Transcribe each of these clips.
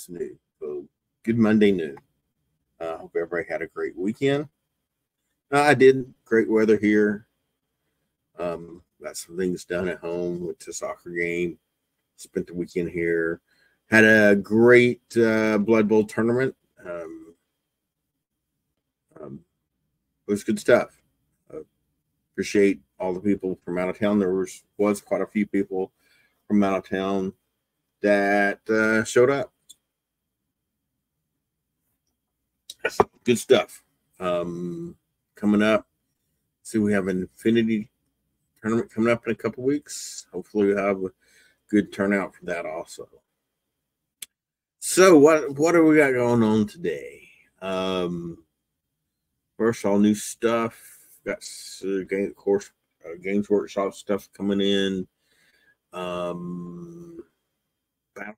it's new. So good Monday noon. Hope everybody had a great weekend. I did. Great weather here. Got some things done at home. Went to a soccer game. Spent the weekend here. Had a great Blood Bowl tournament. It was good stuff. Appreciate all the people from out of town. There was quite a few people from out of town that showed up. Good stuff. Coming up, see, we have an Infinity tournament coming up in a couple weeks. Hopefully, we'll have a good turnout for that also. So, what do we got going on today? First, all new stuff. Got Games Workshop stuff coming in. Battle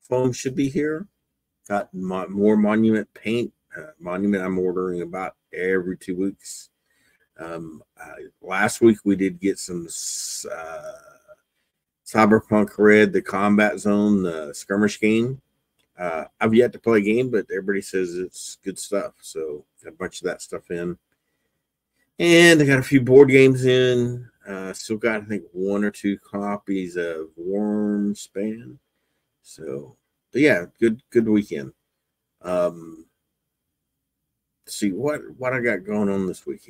foam should be here. Got more Monument paint. Monument I'm ordering about every 2 weeks. Last week we did get some Cyberpunk Red, the Combat Zone, the skirmish game. I've yet to play a game, but everybody says it's good stuff. So got a bunch of that stuff in. And I got a few board games in. Still got, I think, 1 or 2 copies of Wormspan. So, but yeah, good weekend. See what I got going on this week.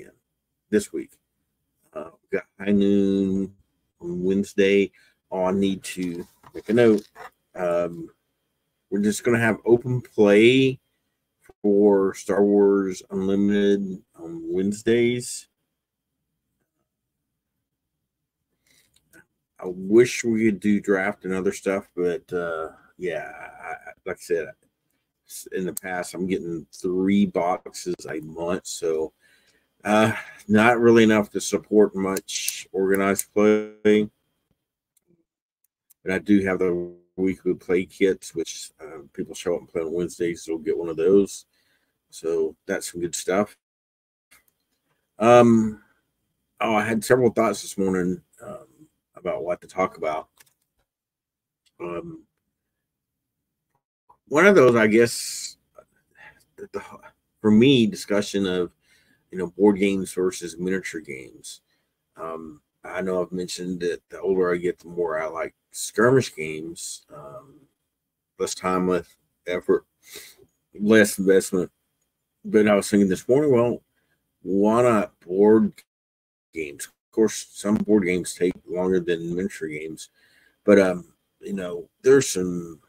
Got high noon on Wednesday. Oh, I need to make a note. We're just gonna have open play for Star Wars Unlimited on Wednesdays. I wish we could do draft and other stuff, but yeah, like I said, in the past, I'm getting 3 boxes a month, so not really enough to support much organized play. But I do have the weekly play kits, which people show up and play on Wednesdays, so we'll get one of those. So that's some good stuff. I had several thoughts this morning about what to talk about. One of those, I guess, for me, discussion of board games versus miniature games. I know I've mentioned that the older I get, the more I like skirmish games. Less time, less effort, less investment. But I was thinking this morning, well, why not board games? Of course, some board games take longer than miniature games, but there's some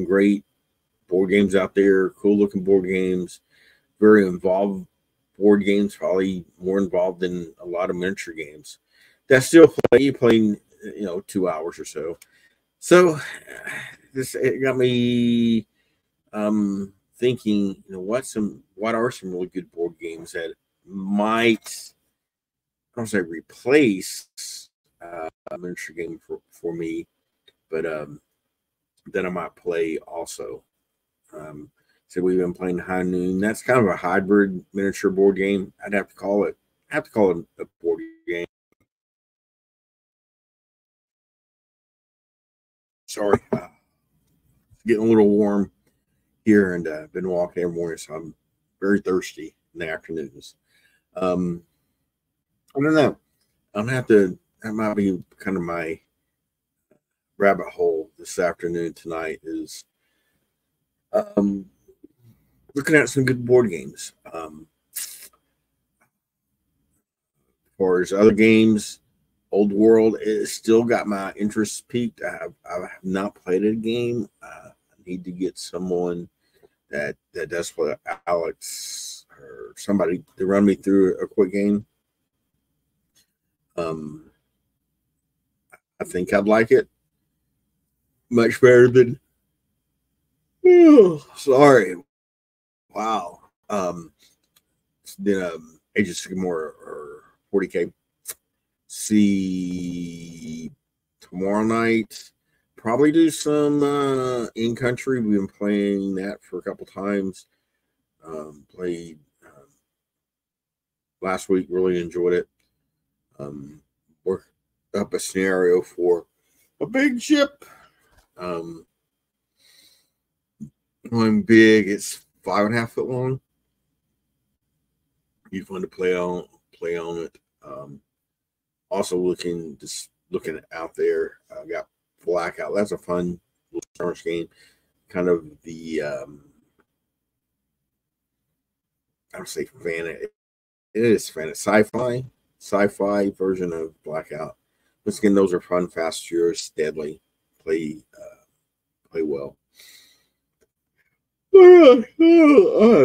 great board games out there, cool looking board games, very involved board games, probably more involved than a lot of miniature games that still playing 2 hours or so. So it got me thinking, what are some really good board games that might, I don't say replace a miniature game for me, but that I might play also. So we've been playing High Noon. That's kind of a hybrid miniature board game. I'd have to call it a board game. Sorry, getting a little warm here, and been walking every morning, so I'm very thirsty in the afternoons. I don't know. That might be kind of my rabbit hole this afternoon tonight is looking at some good board games. As far as other games, Old World is still got my interest peaked. I have not played a game. I need to get someone that does play, Alex or somebody, to run me through a quick game. I think I'd like it much better than. Oh, sorry. Wow. Then Age of Sycamore or 40K. See tomorrow night. Probably do some in country. We've been playing that for a couple times. Played last week. Really enjoyed it. Worked up a scenario for a big ship. One big. It's 5.5 foot long. Be fun to play on it. Also looking out there. I got Blackout. That's a fun little skirmish game. Kind of the I don't say fan. It is fan. Sci-fi version of Blackout. Once again, those are fun, fast, furious, deadly. Play well.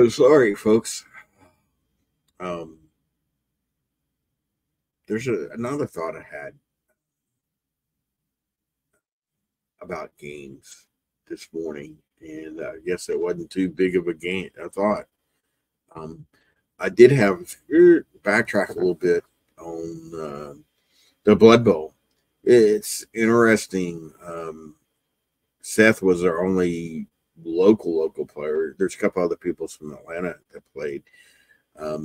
Sorry, folks. Um, there's another thought I had about games this morning, and I guess it wasn't too big of a game. I thought. I did have backtrack a little bit on the Blood Bowl. It's interesting. Seth was our only local player. There's a couple other people from Atlanta that played, but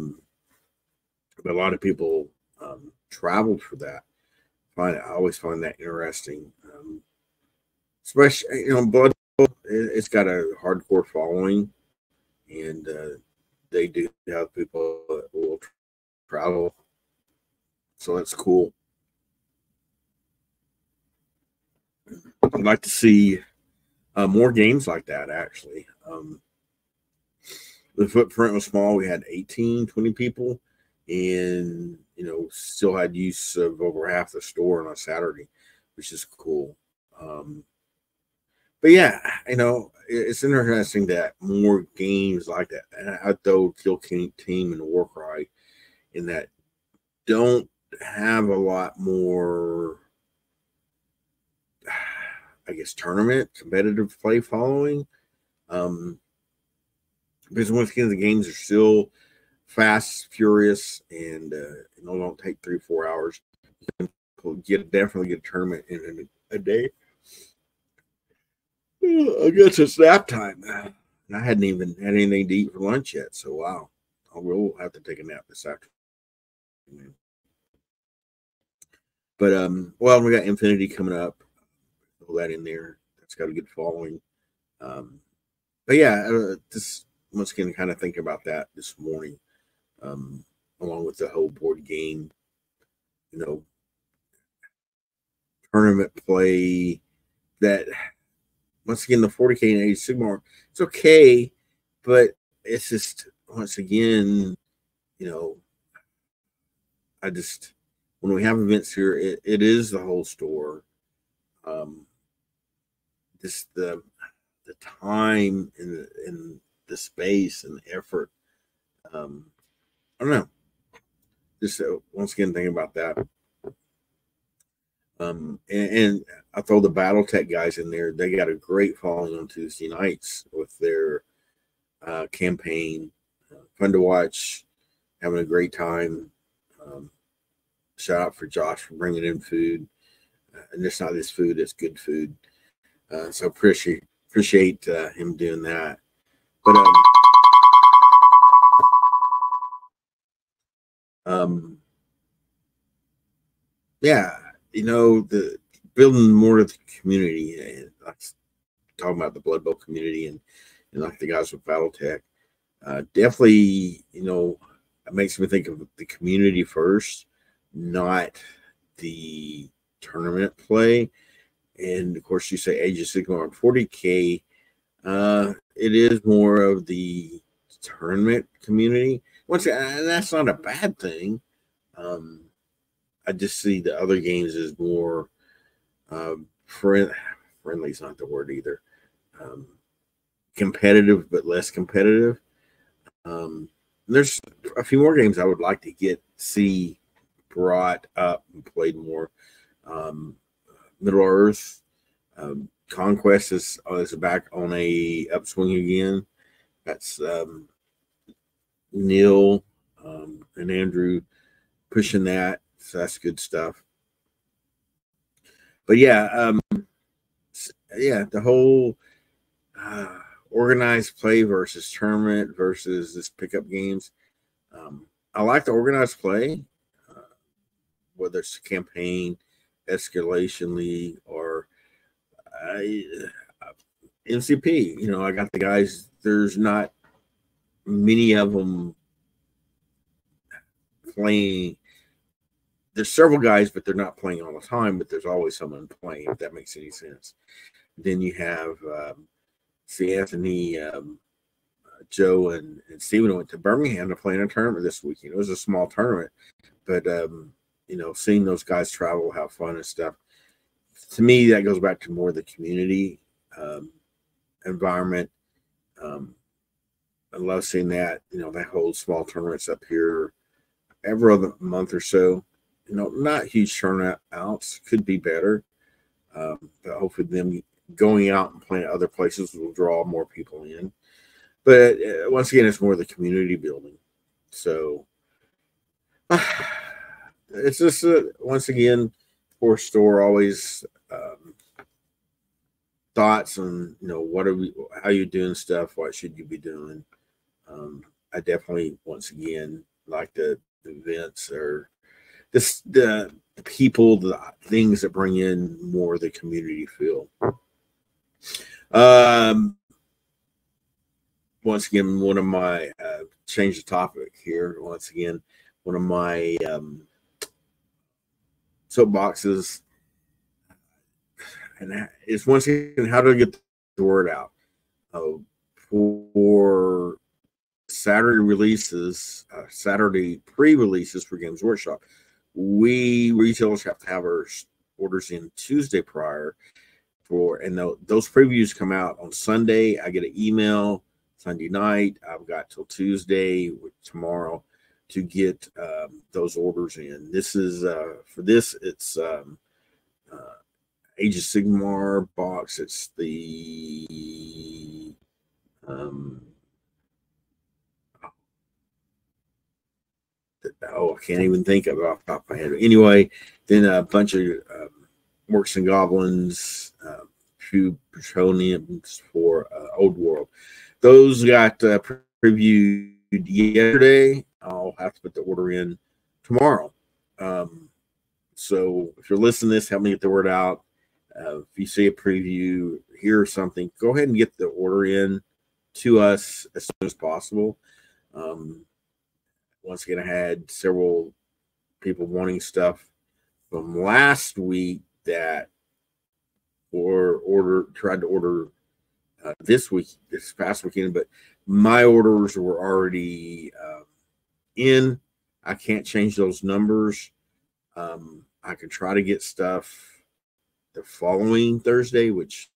a lot of people traveled for that. I always find that interesting, especially Blood Bowl. It's got a hardcore following, and they do have people that will travel, so that's cool. I'd like to see more games like that, actually. The footprint was small. We had 18, 20 people, and still had use of over half the store on a Saturday, which is cool. But yeah, it's interesting that more games like that, and I throw Kill King Team and Warcry in that, don't have a lot more, I guess, tournament competitive play following. Because once again, the games are still fast, furious, and don't take 3-4 hours. You can definitely get a tournament in a day. I guess it's nap time. And I hadn't even had anything to eat for lunch yet, so wow. I will have to take a nap this afternoon. But well, we got Infinity coming up. Throw that in there. That's got a good following. But yeah, just once again, kind of thinking about that this morning, along with the whole board game, tournament play. That once again, the 40K and Age Sigmar, it's okay, but it's just once again, I just, when we have events here, it is the whole store. Just the time and the space and the effort. I don't know. Just once again thinking about that. And I throw the BattleTech guys in there. They got a great following on Tuesday nights with their campaign. Fun to watch, having a great time. Shout out for Josh for bringing in food. And it's not this food, it's good food. So appreciate him doing that. But yeah, the building more of the community. And talking about the Blood Bowl community and like the guys with BattleTech. Definitely, it makes me think of the community first, not the tournament play. And of course, you say Age of Sigmar on 40K. It is more of the tournament community. And that's not a bad thing. I just see the other games as more friendly is not the word either. Competitive, but less competitive. There's a few more games I would like to see brought up and played more. Middle Earth, Conquest is back on a upswing again. That's Neil and Andrew pushing that, so that's good stuff. But yeah, the whole organized play versus tournament versus this pickup games. I like the organized play, whether it's campaign, escalation league, or MCP, you know, I got the guys. There's not many of them playing. There's several guys, but they're not playing all the time. But there's always someone playing, if that makes any sense. Then you have see Anthony, Joe, and Steven went to Birmingham to play in a tournament this weekend. It was a small tournament, but you know, seeing those guys travel, have fun and stuff. To me, that goes back to more the community environment. I love seeing that. You know, they hold small tournaments up here every other month or so. You know, not huge turnouts, could be better. But hopefully, them going out and playing at other places will draw more people in. But once again, it's more the community building. So it's just once again, for store always thoughts on, you know, what are we, how you doing stuff, what should you be doing. I definitely once again like the events or this the people, the things that bring in more of the community feel. Once again, one of my change the topic here. Once again, one of my soapboxes, and it's once again how to get the word out for Saturday releases, Saturday pre-releases for Games Workshop. We retailers have to have our orders in Tuesday prior for, and those previews come out on Sunday. I get an email Sunday night. I've got till Tuesday, tomorrow, to get those orders in. This is for this. It's Age of Sigmar box. It's the I can't even think of it off the top of my head. Anyway, then a bunch of Orcs and Goblins, few Petroniums for Old World. Those got previewed yesterday. I'll have to put the order in tomorrow. So if you're listening to this, help me get the word out. If you see a preview, hear something, go ahead and get the order in to us as soon as possible. Once again, I had several people wanting stuff from last week that tried to order this past weekend, but my orders were already in. I can't change those numbers. I can try to get stuff the following Thursday, which,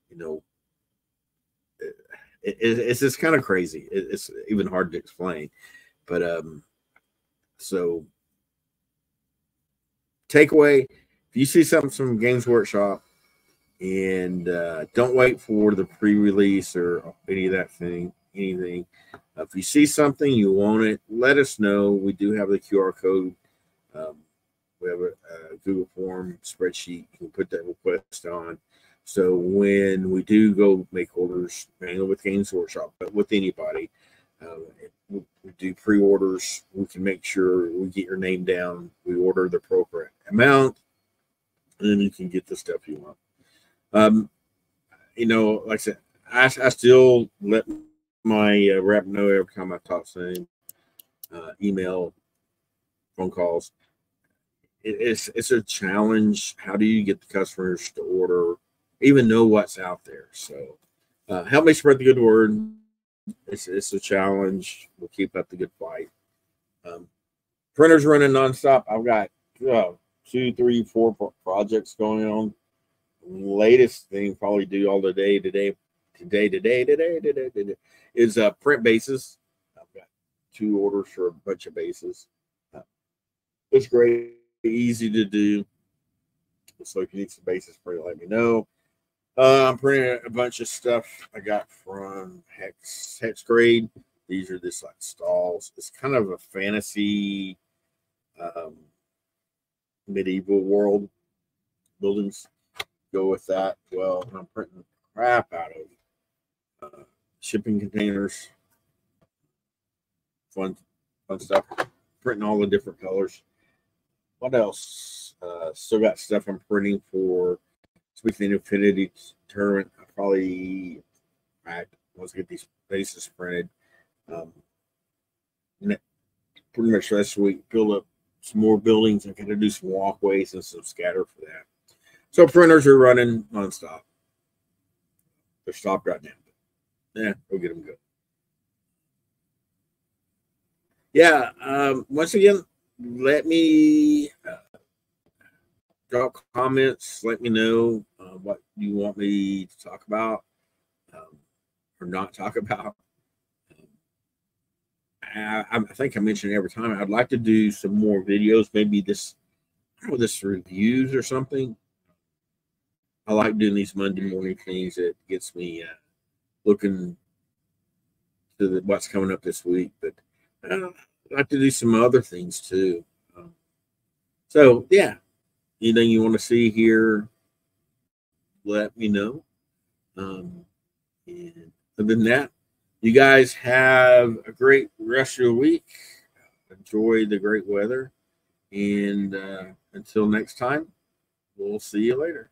you know, it's just kind of crazy. It's even hard to explain. But so takeaway: if you see something from Games Workshop, and don't wait for the pre-release or any of that thing, anything. If you see something, you want it, let us know. We do have the QR code. We have a Google form spreadsheet. You can put that request on. So when we do go make orders, mainly with Games Workshop, but with anybody, we do pre-orders. We can make sure we get your name down. We order the appropriate amount, and then you can get the stuff you want. You know, like I said, I still let my rep know every time I talk to him, email, phone calls. It's a challenge. How do you get the customers to order, even know what's out there? So help me spread the good word. It's a challenge. We'll keep up the good fight. Printers running nonstop. I've got 2, 3, 4 projects going on. Latest thing probably do all today is print bases. I've got 2 orders for a bunch of bases. It's great, easy to do. So if you need some bases printed, let me know. I'm printing a bunch of stuff I got from Hex Grade. These are just like stalls. It's kind of a fantasy medieval world buildings. Go with that. Well, I'm printing crap out of shipping containers. Fun stuff. Printing all the different colors. What else? Still got stuff I'm printing for Speaking Infinity Tournament. probably, once I get these bases printed, pretty much last week, build up some more buildings. I got to do some walkways and some scatter for that. So printers are running nonstop. They're stopped right now. Yeah, we'll get them good. Yeah, once again, let me drop comments. Let me know what you want me to talk about or not talk about. I think I mentioned every time I'd like to do some more videos. Maybe this reviews or something. I like doing these Monday morning things. It gets me looking to what's coming up this week. But I'd like to do some other things too. So yeah, anything you want to see here, let me know. And other than that, you guys have a great rest of your week. Enjoy the great weather. And until next time, we'll see you later.